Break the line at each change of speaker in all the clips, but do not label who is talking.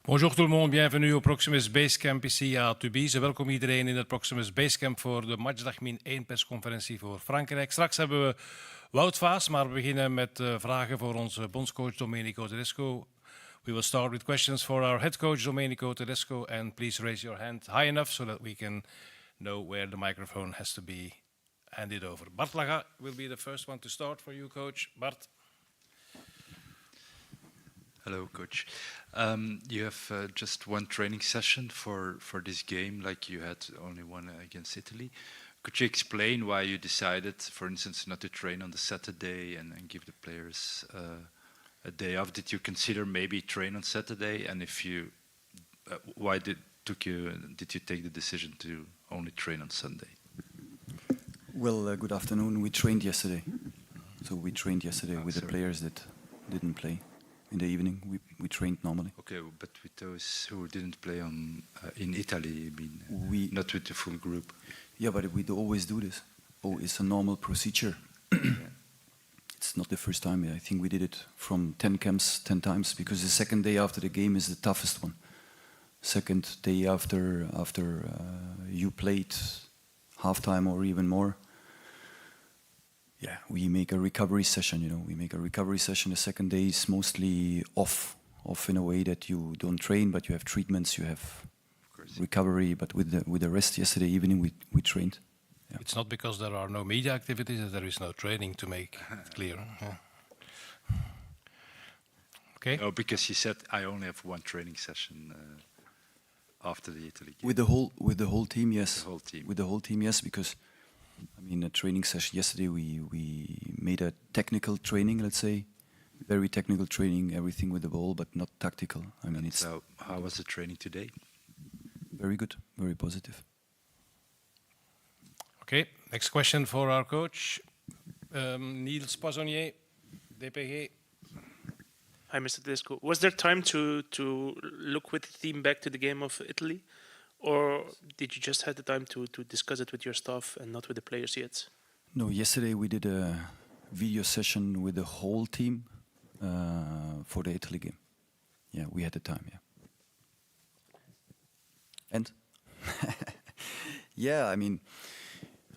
Bonjour tout le monde, bienvenue au Proximus Basecamp ici à Tubize. Welkom iedereen in het Proximus Basecamp voor de matchdag min 1 persconferentie voor Frankrijk. Straks hebben we Wout Faes, maar we beginnen met vragen voor onze bondscoach Domenico Tedesco. We will start with questions for our head coach Domenico Tedesco, and please raise your hand high enough so that we can know where the microphone has to be handed over. Bart Laga will be the first one to start for you, coach. Bart.
Hello, coach. You have just one training session for this game, like you had only one against Italy. Could you explain why you decided, for instance, not to train on the Saturday and give the players a day off? Did you consider maybe train on Saturday? And if you, why did you take the decision to only train on Sunday?
Well, good afternoon. We trained yesterday. So we trained yesterday with the players that didn't play. In the evening, we trained normally.
Okay, but with those who didn't play in Italy, I mean, not with the full group.
Yeah, but we always do this. Oh, it's a normal procedure. Yeah. It's not the first time. I think we did it from 10 camps 10 times, because the second day after the game is the toughest one. Second day after you played halftime or even more. Yeah, we make a recovery session, we make a recovery session. The second day is mostly off in a way that you don't train, but you have treatments, you have recovery. But with the rest yesterday evening, we trained. Yeah.
It's not because there are no media activities that there is no training, to make it clear. Yeah. Okay.
Oh, because you said I only have one training session after the Italy game.
With the whole team, yes.
The whole team.
With the whole team, yes, because I mean, a training session yesterday, we made a technical training, let's say, very technical training, everything with the ball, but not tactical. I mean, it's.
So, how was the training today?
Very good, very positive.
Okay, next question for our coach, Niels Poissonnier, DPG.
Hi, Mr. Tedesco. Was there time to look with the team back to the game of Italy? Or did you just have the time to discuss it with your staff and not with the players yet?
No, yesterday we did a video session with the whole team for the Italy game. Yeah, we had the time, yeah. And? Yeah, I mean,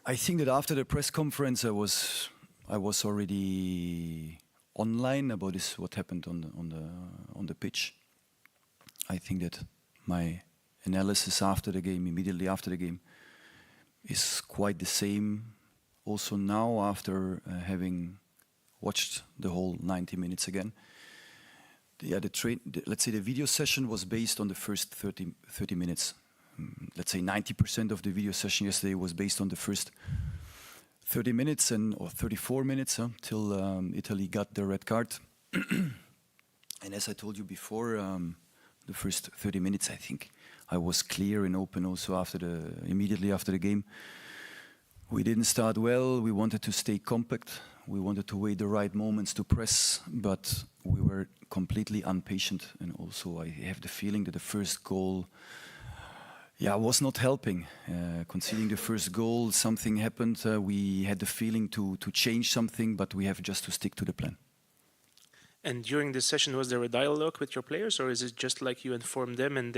I think that after the press conference I was already online about this, what happened on the pitch. I think that my analysis after the game, immediately after the game, is quite the same. Also now, after having watched the whole 90 minutes again, let's say the video session was based on the first 30 minutes. Let's say 90% of the video session yesterday was based on the first 30 minutes or 34 minutes till Italy got the red card. And as I told you before, the first 30 minutes, I think, I was clear and open also immediately after the game. We didn't start well. We wanted to stay compact. We wanted to wait the right moments to press, but we were completely impatient. And also I have the feeling that the first goal was not helping. Conceding the first goal, something happened. We had the feeling to change something, but we have just to stick to the plan.
And during this session, was there a dialogue with your players, or is it just like you informed them and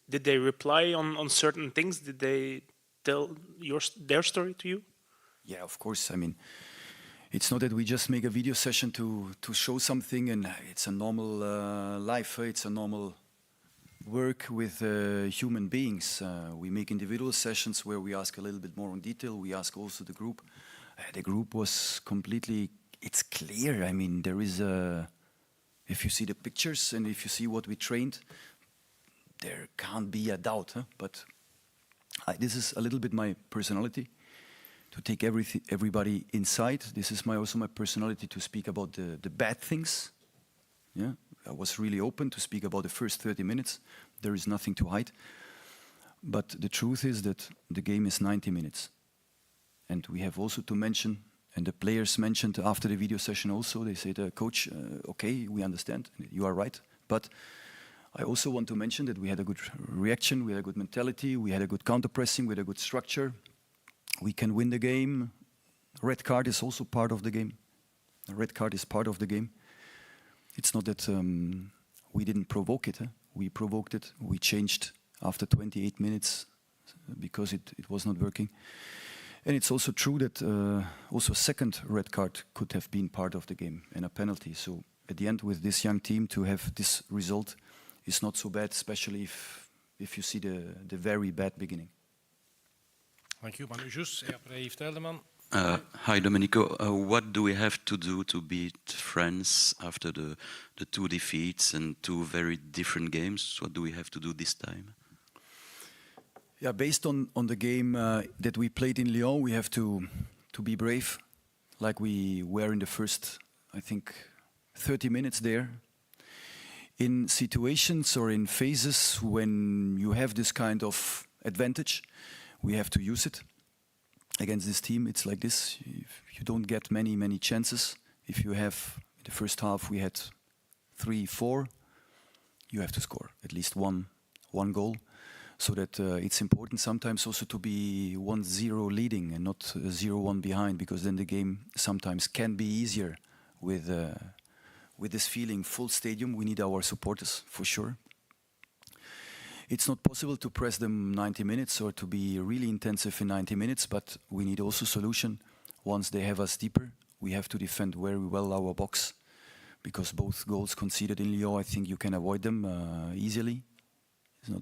did they reply on certain things? Did they tell their story to you?
Yeah, of course. I mean, it's not that we just make a video session to show something and it's a normal life. It's a normal work with human beings. We make individual sessions where we ask a little bit more in detail. We ask also the group. The group was completely, it's clear. I mean, there is if you see the pictures and if you see what we trained, there can't be a doubt. But this is a little bit my personality, to take everybody inside. This is also my personality to speak about the bad things. Yeah, I was really open to speak about the first 30 minutes. There is nothing to hide. But the truth is that the game is 90 minutes. And we have also to mention, and the players mentioned after the video session also, they said, Coach, okay, we understand, you are right. But I also want to mention that we had a good reaction, we had a good mentality, we had a good counter-pressing, we had a good structure. We can win the game. Red card is also part of the game. A red card is part of the game. It's not that we didn't provoke it. We provoked it. We changed after 28 minutes because it was not working. And it's also true that also a second red card could have been part of the game and a penalty. So at the end, with this young team, to have this result is not so bad, especially if you see the very bad beginning.
Thank you, Manu Jus. Et après Yves Teldeman.
Hi, Domenico. What do we have to do to beat France after the two defeats and two very different games? What do we have to do this time?
Yeah, based on the game that we played in Lyon, we have to be brave, like we were in the first, I think, 30 minutes there. In situations or in phases when you have this kind of advantage, we have to use it. Against this team, it's like this. If you don't get many chances, if you have, in the first half, we had 3, 4, you have to score at least one goal. So that it's important sometimes also to be 1-0 leading and not 0-1 behind, because then the game sometimes can be easier with this feeling. Full stadium, we need our supporters for sure. It's not possible to press them 90 minutes or to be really intensive in 90 minutes, but we need also solution. Once they have us deeper, we have to defend very well our box, because both goals conceded in Lyon, I think you can avoid them easily. It's not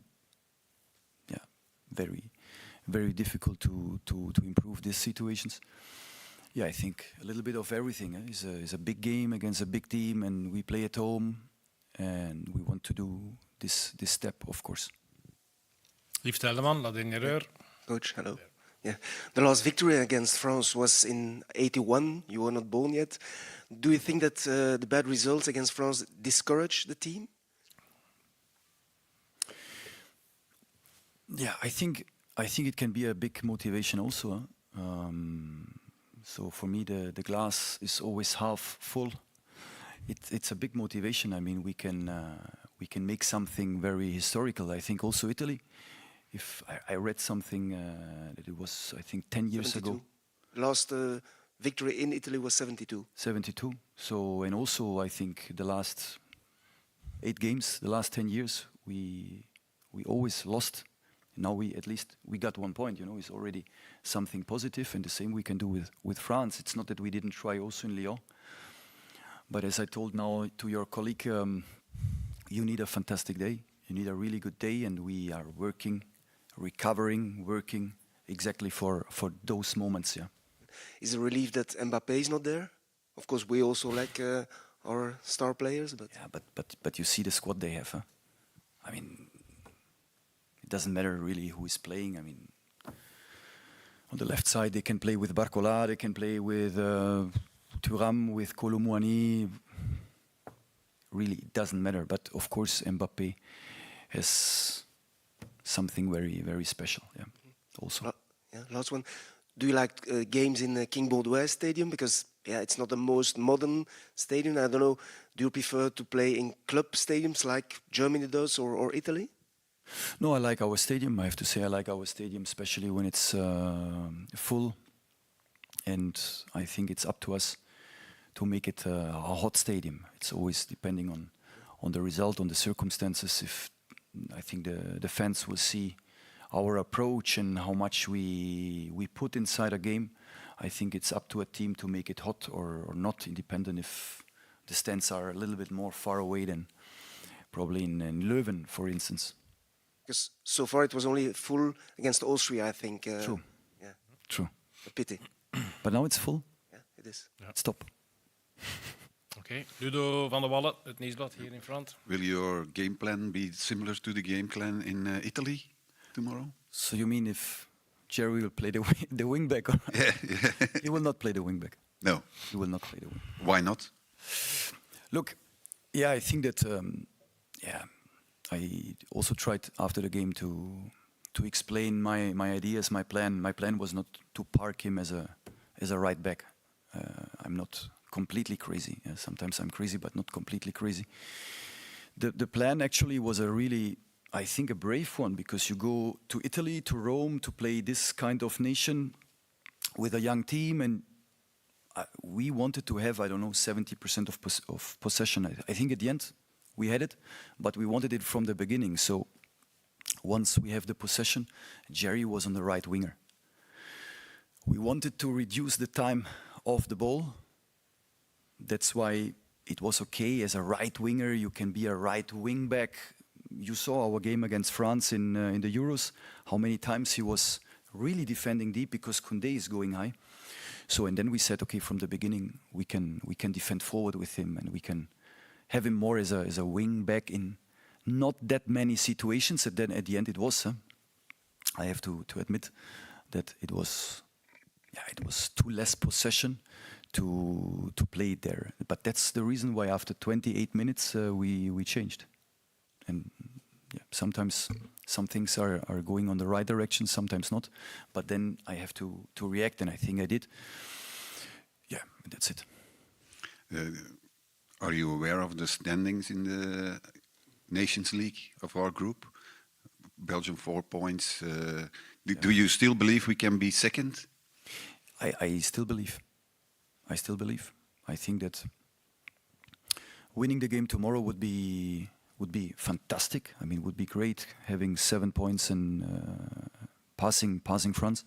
very difficult to improve these situations. Yeah, I think a little bit of everything. It's a big game against a big team, and we play at home, and we want to do this step, of course.
Yves Teldeman, la dernière heure.
Coach, hello. Yeah, the last victory against France was in '81. You were not born yet. Do you think that the bad results against France discourage the team?
Yeah, I think it can be a big motivation also. So for me, the glass is always half full. It's a big motivation. I mean, we can make something very historical. I think also Italy. If I read something that it was, I think, 10 years
72.
ago.
Last victory in Italy was 72.
72. So, and also I think the last 8 games, the last 10 years, we always lost. Now we got 1 point. You know, it's already something positive, and the same we can do with France. It's not that we didn't try also in Lyon, but as I told now to your colleague, you need a fantastic day. You need a really good day, and we are working, recovering, working exactly for those moments. Yeah.
Is it a relief that Mbappé is not there? Of course, we also like our star players, but
Yeah, but you see the squad they have. Huh? I mean, it doesn't matter really who is playing. I mean, on the left side they can play with Barcola, they can play with Thuram, with Kolo Muani. Really, it doesn't matter. But of course, Mbappé has something very, very special. Yeah, also.
Last one. Do you like games in King Baudouin Stadium? Because it's not the most modern stadium. I don't know. Do you prefer to play in club stadiums like Germany does or Italy?
No, I like our stadium. I have to say I like our stadium, especially when it's full. And I think it's up to us to make it a hot stadium. It's always depending on the result, on the circumstances. If I think the fans will see our approach and how much we put inside a game, I think it's up to a team to make it hot or not, independent if the stands are a little bit more far away than probably in Leuven, for instance.
Because so far it was only full against Austria, I think.
True.
Yeah,
True.
a pity.
But now it's full.
Yeah, it is.
Stop.
Oké, Ludo van der Wallen, het nieuwsblad hier in front.
Will your game plan be similar to the game plan in Italy tomorrow?
So you mean if Jerry will play the wingback? Or
Yeah.
He will not play the wingback.
No.
He will not play the wing.
Why not?
Look, yeah, I think that I also tried after the game to explain my ideas, my plan. My plan was not to park him as a right back. I'm not completely crazy. Sometimes I'm crazy, but not completely crazy. The plan actually was a really, I think, a brave one, because you go to Italy, to Rome, to play this kind of nation with a young team, and we wanted to have, I don't know, 70% of possession. I think at the end We had it, but we wanted it from the beginning. So once we have the possession, Jerry was on the right winger. We wanted to reduce the time of the ball. That's why it was okay as a right winger. You can be a right wing back. You saw our game against France in the Euros, how many times he was really defending deep because Koundé is going high. So, and then we said, okay, from the beginning, we can defend forward with him, and we can have him more as a wing back in not that many situations. And then at the end it was, I have to admit that it was too less possession to play it there. But that's the reason why after 28 minutes we changed. And yeah, sometimes some things are going on the right direction, sometimes not. But then I have to react, and I think I did. Yeah, that's it.
Are you aware of the standings in the Nations League of our group? Belgium 4 points. Do you still believe we can be second?
I still believe. I still believe. I think that winning the game tomorrow would be fantastic. I mean, would be great having 7 points and passing France.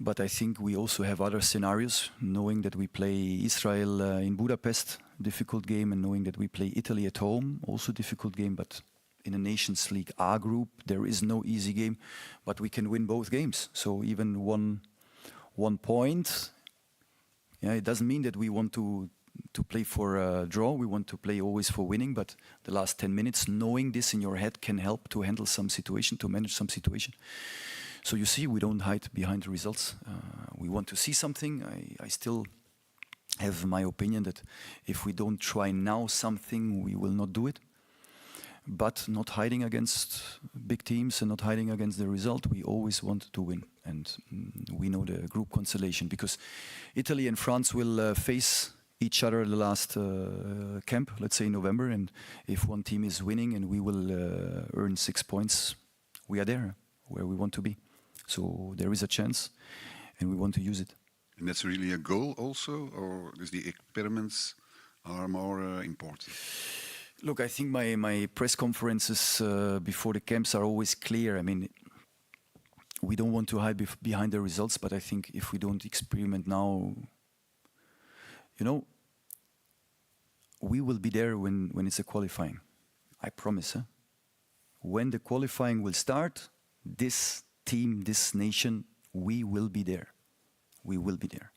But I think we also have other scenarios, knowing that we play Israel in Budapest, difficult game, and knowing that we play Italy at home, also difficult game. But in a Nations League A group, there is no easy game, but we can win both games. So even one point, yeah, it doesn't mean that we want to play for a draw. We want to play always for winning, but the last 10 minutes, knowing this in your head can help to handle some situation, to manage some situation. So you see, we don't hide behind the results. We want to see something. I still have my opinion that if we don't try now something, we will not do it. But not hiding against big teams and not hiding against the result, we always want to win. And we know the group constellation, because Italy and France will face each other the last camp, let's say in November. And if one team is winning and we will earn 6 points, we are there where we want to be. So there is a chance, and we want to use it.
And that's really a goal also, or is the experiments are more important?
Look, I think my press conferences before the camps are always clear. I mean, we don't want to hide behind the results, but I think if we don't experiment now, you know, we will be there when it's a qualifying. I promise. When the qualifying will start, this team, this nation, we will be there. We will be there.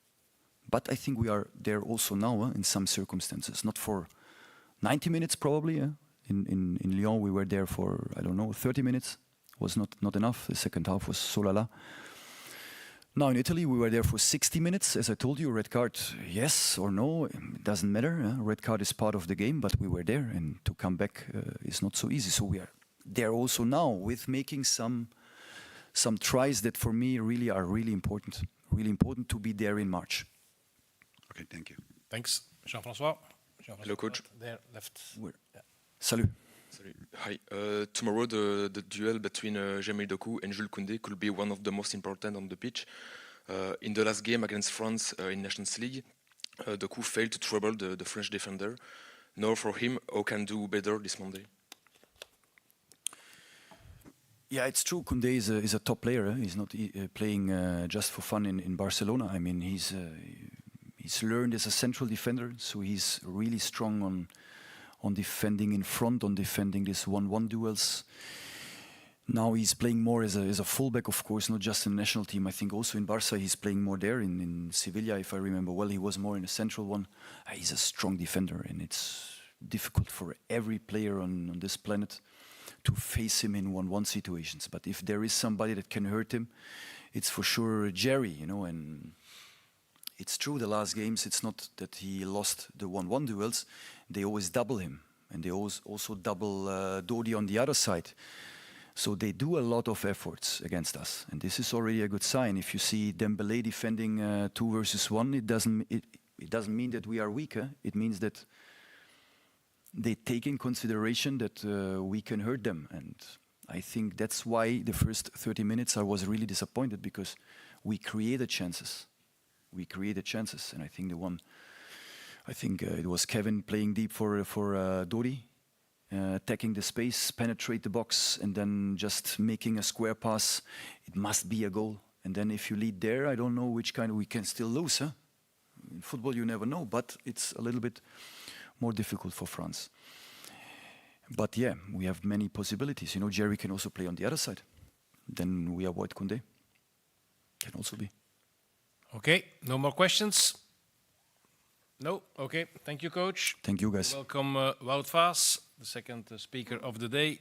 But I think we are there also now in some circumstances. Not for 90 minutes probably. In Lyon we were there for, I don't know, 30 minutes. Was not enough. The second half was so la la. Now in Italy we were there for 60 minutes. As I told you, red card, yes or no, it doesn't matter. Red card is part of the game, but we were there, and to come back is not so easy. So we are there also now with making some tries that for me are really important. Really important to be there in March.
Okay, thank you.
Thanks, Jean-François.
Hello, coach.
There, left. Yeah.
Salut.
Hi. Tomorrow, the duel between Jamil Doku and Jules Koundé could be one of the most important on the pitch. In the last game against France in Nations League, Doku failed to trouble the French defender. Now for him, how can do better this Monday?
Yeah, it's true. Koundé is a top player. He's not playing just for fun in Barcelona. I mean, he's learned as a central defender, so he's really strong on defending in front, on defending this 1-1 duels. Now he's playing more as a fullback, of course, not just in the national team. I think also in Barca he's playing more there. In Sevilla, if I remember well, he was more in a central one. He's a strong defender, and it's difficult for every player on this planet to face him in 1-1 situations. But if there is somebody that can hurt him, it's for sure Jerry, you know. And it's true, the last games, it's not that he lost the 1-1 duels. They always double him, and they also double Dodi on the other side. So they do a lot of efforts against us, and this is already a good sign. If you see Dembélé defending 2 versus 1, it doesn't mean that we are weak. It means that they take in consideration that we can hurt them. And I think that's why the first 30 minutes I was really disappointed, because we created chances. We created chances, and I think it was Kevin playing deep for Dodi. attacking the space, penetrate the box, and then just making a square pass. It must be a goal. And then if you lead there, I don't know which kind. We can still lose. Huh? In football, you never know, but it's a little bit more difficult for France. But yeah, we have many possibilities. You know, Jerry can also play on the other side. Then we have Wout Koundé. Can also be.
Okay, no more questions? No? Okay, thank you, coach.
Thank you, guys.
Welcome, Wout Faes, the second speaker of the day.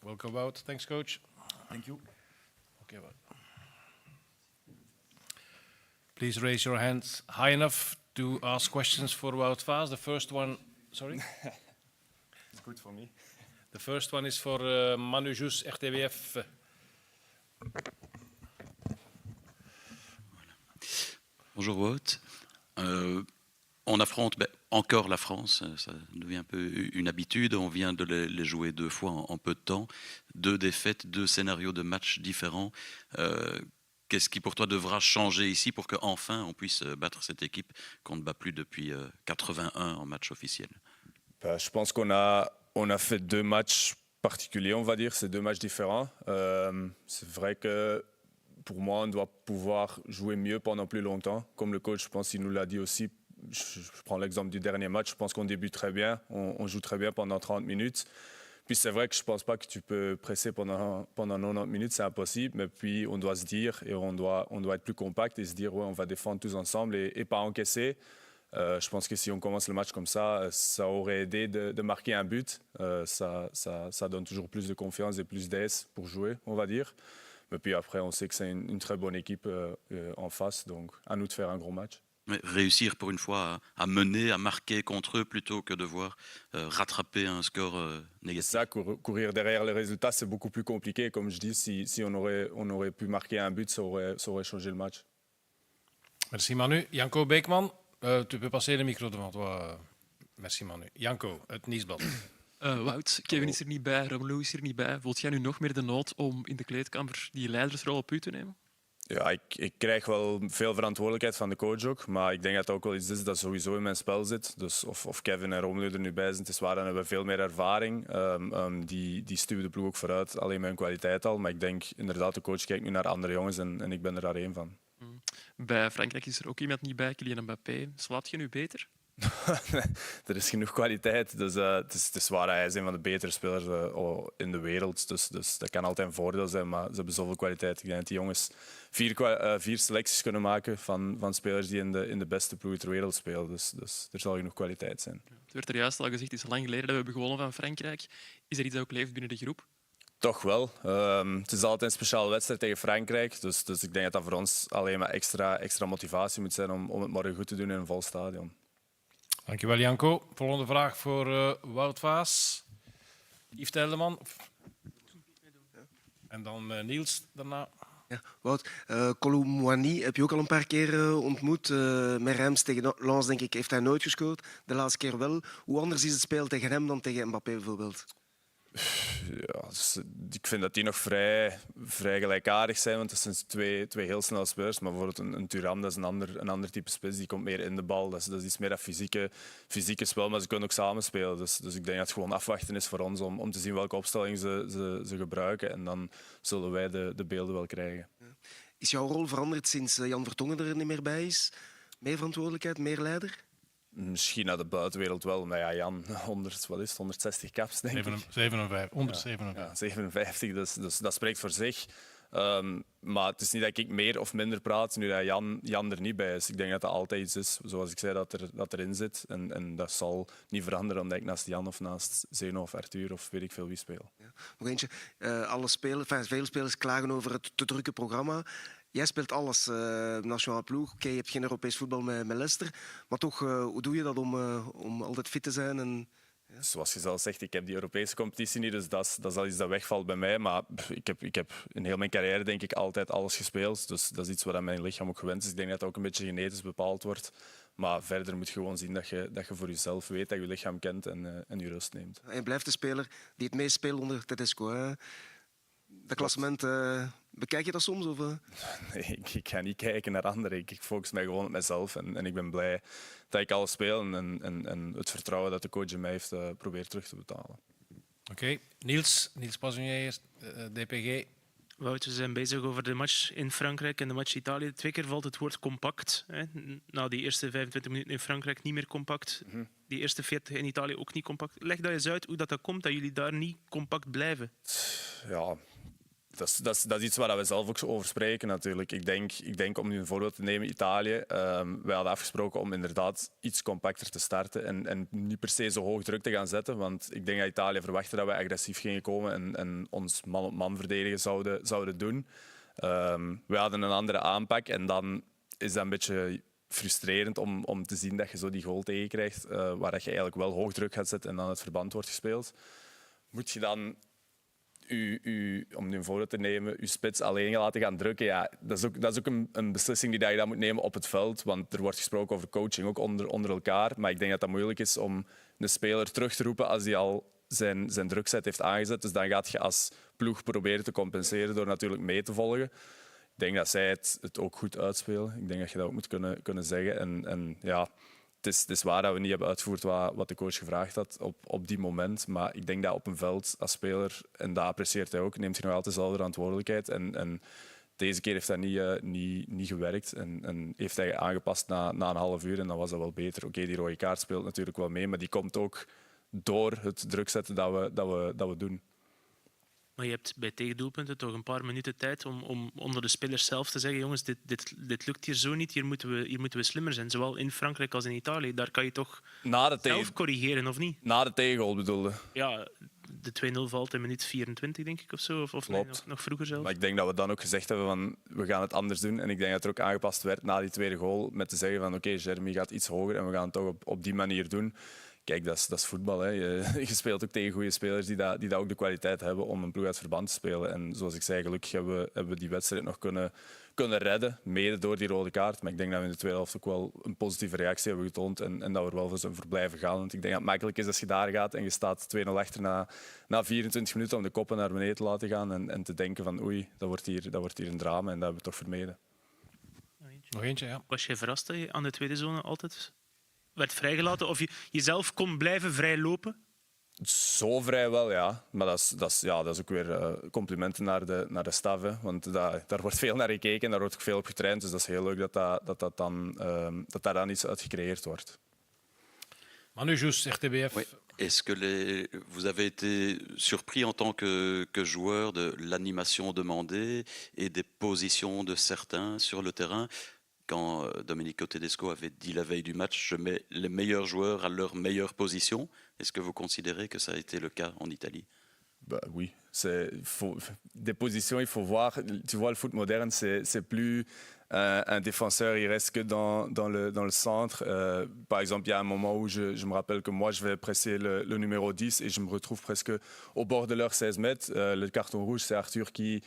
Welcome, Wout. Thanks, coach.
Thank you.
Okay, Wout. Please raise your hands high enough to ask questions for Wout Faes. The first one, sorry?
It's good for me.
The first one is for Manu Jus, RTBF.
Bonjour Wout. On affronte encore la France, ça devient un peu une habitude. On vient de les jouer 2 fois en peu de temps. 2 défaites, 2 scénarios de matchs différents. Qu'est-ce qui pour toi devra changer ici pour qu'enfin on puisse battre cette équipe qu'on ne bat plus depuis 81 en match officiel?
Je pense qu'on a fait 2 matchs particuliers, on va dire. C'est 2 matchs différents. C'est vrai que pour moi, on doit pouvoir jouer mieux pendant plus longtemps. Comme le coach, je pense qu'il nous l'a dit aussi. Je prends l'exemple du dernier match. Je pense qu'on débute très bien. On joue très bien pendant 30 minutes. Puis c'est vrai que je ne pense pas que tu peux presser pendant 90 minutes. C'est impossible. Mais puis on doit se dire et on doit être plus compact et se dire ouais, on va défendre tous ensemble et pas encaisser. Je pense que si on commence le match comme ça aurait aidé de marquer un but. Ça donne toujours plus de confiance et plus d'aise pour jouer, on va dire. Mais puis après, on sait que c'est une très bonne équipe en face, donc à nous de faire un gros match.
Mais réussir pour une fois à mener, à marquer contre eux plutôt que de devoir rattraper un score négatif.
Ça, courir derrière les résultats, c'est beaucoup plus compliqué. Comme je dis, si on aurait pu marquer un but, ça aurait changé le match.
Merci Manu. Janko Beekman, tu peux passer le micro devant toi. Merci Manu. Janko, het Nieuwsblad.
Wout, Kevin is er niet bij, Romelu is er niet bij. Voelt jij nu nog meer de nood om in de kleedkamer die leidersrol op u te nemen?
Ja, ik krijg wel veel verantwoordelijkheid van de coach ook. Maar ik denk dat het ook wel iets is dat sowieso in mijn spel zit. Dus of Kevin en Romelu er nu bij zijn, het is waar, dan hebben we veel meer ervaring. Die stuwen de ploeg ook vooruit, alleen met hun kwaliteit al. Maar ik denk inderdaad, de coach kijkt nu naar andere jongens en ik ben er daar één van.
Bij Frankrijk is er ook iemand niet bij, Kylian Mbappé. Slaat je nu beter?
Er is genoeg kwaliteit. Dus, het is waar, hij is een van de betere spelers in de wereld. Dus dat kan altijd een voordeel zijn, maar ze hebben zoveel kwaliteit. Ik denk dat die jongens 4 selecties kunnen maken van spelers die in de beste ploeg ter wereld spelen. Dus er zal genoeg kwaliteit zijn.
Het werd er juist al gezegd, het is lang geleden dat we hebben gewonnen van Frankrijk. Is er iets dat ook leeft binnen de groep?
Toch wel. Het is altijd een speciale wedstrijd tegen Frankrijk. Dus ik denk dat dat voor ons alleen maar extra motivatie moet zijn om het morgen goed te doen in een vol stadion.
Dankjewel Janko. Volgende vraag voor Wout Faes. Yves Teldeman. En dan Niels daarna.
Ja, Wout, Kolo Muani heb je ook al een paar keer ontmoet. Met Reims tegen Lens, denk ik, heeft hij nooit gescoord. De laatste keer wel. Hoe anders is het spelen tegen hem dan tegen Mbappé bijvoorbeeld?
Ja, dus, ik vind dat die nog vrij gelijkaardig zijn, want het zijn twee heel snelle spelers. Maar bijvoorbeeld een Thuram, dat is een ander type spits, die komt meer in de bal. Dat is iets meer dat fysieke spel, maar ze kunnen ook samen spelen. Dus ik denk dat het gewoon afwachten is voor ons om te zien welke opstelling ze gebruiken. En dan zullen wij de beelden wel krijgen.
Is jouw rol veranderd sinds Jan Vertongen er niet meer bij is? Meer verantwoordelijkheid, meer leider?
Misschien naar de buitenwereld wel, maar ja, Jan, 160 caps, denk ik.
157.
Ja, 57, dus dat spreekt voor zich. Maar het is niet dat ik meer of minder praat nu dat Jan er niet bij is. Ik denk dat dat altijd iets is, zoals ik zei, dat erin zit. En dat zal niet veranderen omdat ik naast Jan of naast Zeno of Arthur of weet ik veel wie speel.
Ja. Nog eentje. Veel spelers klagen over het te drukke programma. Jij speelt alles, nationale ploeg. Oké, je hebt geen Europees voetbal met Leicester. Maar toch, hoe doe je dat om altijd fit te zijn? En, ja?
Zoals je zelf zegt, ik heb die Europese competitie niet, dus dat is al iets dat wegvalt bij mij. Maar ik heb in heel mijn carrière denk ik altijd alles gespeeld. Dus dat is iets wat aan mijn lichaam ook gewend is. Ik denk dat dat ook een beetje genetisch bepaald wordt. Maar verder moet je gewoon zien dat je voor jezelf weet, dat je lichaam kent en je rust neemt.
En je blijft de speler die het meest speelt onder Tedesco. Hè? Dat klassement Bekijk je dat soms? Of,
Nee, ik ga niet kijken naar anderen. Ik focus mij gewoon op mezelf. En ik ben blij dat ik alles speel en het vertrouwen dat de coach in mij heeft probeert terug te betalen.
Oké. Niels Pasonier, DPG.
Wout, we zijn bezig over de match in Frankrijk en de match Italië. 2 keer valt het woord compact. Hè. Na die eerste 25 minuten in Frankrijk niet meer compact. Die eerste 40 in Italië ook niet compact. Leg dat eens uit hoe dat komt dat jullie daar niet compact blijven.
Ja, dat is iets waar we zelf ook over spreken natuurlijk. Ik denk om nu een voorbeeld te nemen, Italië. Wij hadden afgesproken om inderdaad iets compacter te starten en niet per se zo hoog druk te gaan zetten. Want ik denk dat Italië verwachtte dat we agressief gingen komen en ons man-op-man verdedigen zouden doen. We hadden een andere aanpak en dan is dat een beetje frustrerend om te zien dat je zo die goal tegenkrijgt, waar dat je eigenlijk wel hoog druk gaat zetten en dan het verband wordt gespeeld. Moet je dan om nu een voorbeeld te nemen, je spits alleen laten gaan drukken, ja, dat is ook een beslissing die je dan moet nemen op het veld. Want er wordt gesproken over coaching, ook onder elkaar. Maar ik denk dat dat moeilijk is om een speler terug te roepen als hij al zijn drukzet heeft aangezet. Dus dan gaat je als ploeg proberen te compenseren door natuurlijk mee te volgen. Ik denk dat zij het ook goed uitspelen. Ik denk dat je dat ook moet kunnen zeggen. En ja, het is waar dat we niet hebben uitgevoerd wat de coach gevraagd had op die moment. Maar ik denk dat op een veld als speler, en dat apprecieert hij ook, neemt hij nog altijd dezelfde verantwoordelijkheid. En deze keer heeft dat niet gewerkt. En heeft hij aangepast na een half uur en dan was dat wel beter. Oké, die rode kaart speelt natuurlijk wel mee, maar die komt ook door het druk zetten dat we doen.
Maar je hebt bij tegendoelpunten toch een paar minuten tijd om onder de spelers zelf te zeggen: jongens, dit lukt hier zo niet, hier moeten we slimmer zijn. Zowel in Frankrijk als in Italië. Daar kan je toch zelf corrigeren, of niet?
Na de tegengoal bedoelde?
Ja, de 2-0 valt in minuut 24, denk ik, of zo. Of nee, nog vroeger zelf.
Maar ik denk dat we dan ook gezegd hebben van we gaan het anders doen. En ik denk dat er ook aangepast werd na die tweede goal met te zeggen van oké, Jeremy gaat iets hoger en we gaan het toch op die manier doen. Kijk, dat is voetbal. Hè. Je speelt ook tegen goede spelers die dat ook de kwaliteit hebben om een ploeg uit verband te spelen. En zoals ik zei, gelukkig hebben we die wedstrijd nog kunnen redden, mede door die rode kaart. Maar ik denk dat we in de tweede helft ook wel een positieve reactie hebben getoond en dat we er wel voor zijn blijven gaan. Want ik denk dat het makkelijk is als je daar gaat en je staat 2-0 achter na 24 minuten om de koppen naar beneden te laten gaan en te denken van oei, dat wordt hier een drama en dat hebben we toch vermeden.
Nog eentje, ja.
Was jij verrast dat je aan de tweede zone altijd werd vrijgelaten? Of je jezelf kon blijven vrijlopen?
Zo vrij wel, ja. Maar dat is ook weer complimenten naar de staf. Hè. Want daar wordt veel naar gekeken en daar wordt ook veel op getraind. Dus dat is heel leuk dat daar dan iets uit gecreëerd wordt.
Manu Joes, RTBF.
Oui. Est-ce que vous avez été surpris en tant que joueur de l'animation demandée et des positions de certains sur le terrain? Quand Domenico Tedesco avait dit la veille du match, je mets les meilleurs joueurs à leur meilleure position. Est-ce que vous considérez que ça a été le cas en Italie?
Bah, oui, des positions, il faut voir. Tu vois, le foot moderne, c'est plus un défenseur, il reste que dans le centre. Par exemple, il y a un moment où je me rappelle que moi, je vais presser le numéro 10 et je me retrouve presque au bord de leur 16 mètres. Le carton rouge, c'est Arthur qui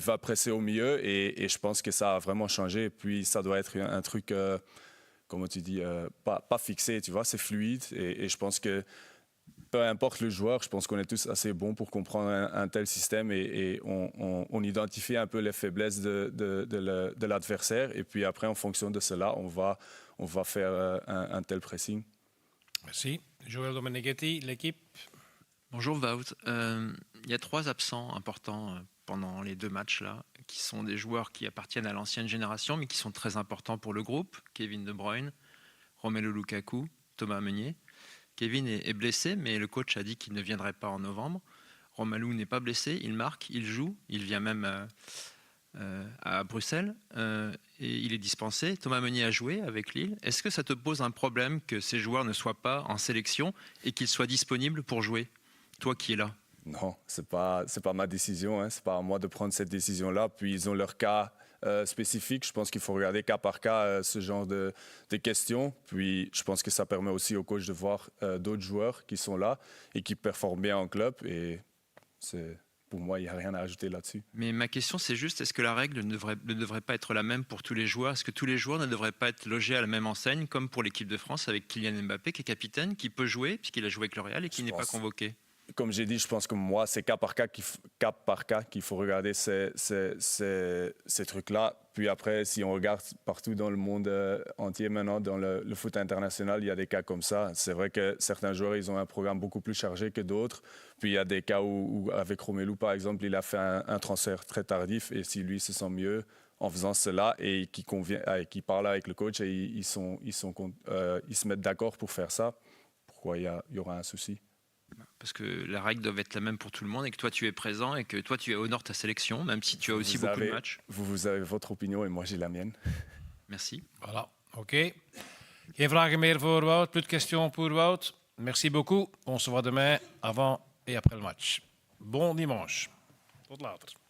va presser au milieu et je pense que ça a vraiment changé. Et puis, ça doit être un truc, comment tu dis, pas fixé, tu vois, c'est fluide. Et je pense que peu importe le joueur, je pense qu'on est tous assez bons pour comprendre un tel système et on identifie un peu les faiblesses de l'adversaire. Et puis après, en fonction de cela, on va faire un tel pressing.
Merci. Joël Domenichetti, l'équipe.
Bonjour Wout. Il y a 3 absents importants pendant les 2 matchs-là, qui sont des joueurs qui appartiennent à l'ancienne génération, mais qui sont très importants pour le groupe. Kevin De Bruyne, Romelu Lukaku, Thomas Meunier. Kevin est blessé, mais le coach a dit qu'il ne viendrait pas en novembre. Romelu n'est pas blessé, il marque, il joue, il vient même à Bruxelles et il est dispensé. Thomas Meunier a joué avec Lille. Est-ce que ça te pose un problème que ces joueurs ne soient pas en sélection et qu'ils soient disponibles pour jouer, toi qui es là?
Non, c'est pas ma décision, hein. C'est pas à moi de prendre cette décision-là. Puis ils ont leur cas spécifique. Je pense qu'il faut regarder cas par cas ce genre de questions. Puis je pense que ça permet aussi au coach de voir d'autres joueurs qui sont là et qui performent bien en club. Et pour moi, il n'y a rien à ajouter là-dessus.
Mais ma question, c'est juste, est-ce que la règle ne devrait pas être la même pour tous les joueurs? Est-ce que tous les joueurs ne devraient pas être logés à la même enseigne, comme pour l'équipe de France avec Kylian Mbappé, qui est capitaine, qui peut jouer, puisqu'il a joué avec le Real et qui n'est pas convoqué?
comme j'ai dit, je pense que moi, c'est cas par cas qu'il faut regarder ces trucs-là. Puis après, si on regarde partout dans le monde entier maintenant, dans le foot international, il y a des cas comme ça. C'est vrai que certains joueurs, ils ont un programme beaucoup plus chargé que d'autres. Puis il y a des cas où avec Romelu, par exemple, il a fait un transfert très tardif. Et si lui se sent mieux en faisant cela et qui parle avec le coach et ils se mettent d'accord pour faire ça, pourquoi il y aura un souci?
Parce que la règle doit être la même pour tout le monde et que toi tu es présent et que toi tu honores ta sélection, même si tu as aussi beaucoup de matchs.
Vous avez votre opinion et moi j'ai la mienne.
Merci.
Voilà, oké. Geen vragen meer voor Wout. Plus de questions pour Wout. Merci beaucoup. On se voit demain avant et après le match. Bon dimanche. Tot later.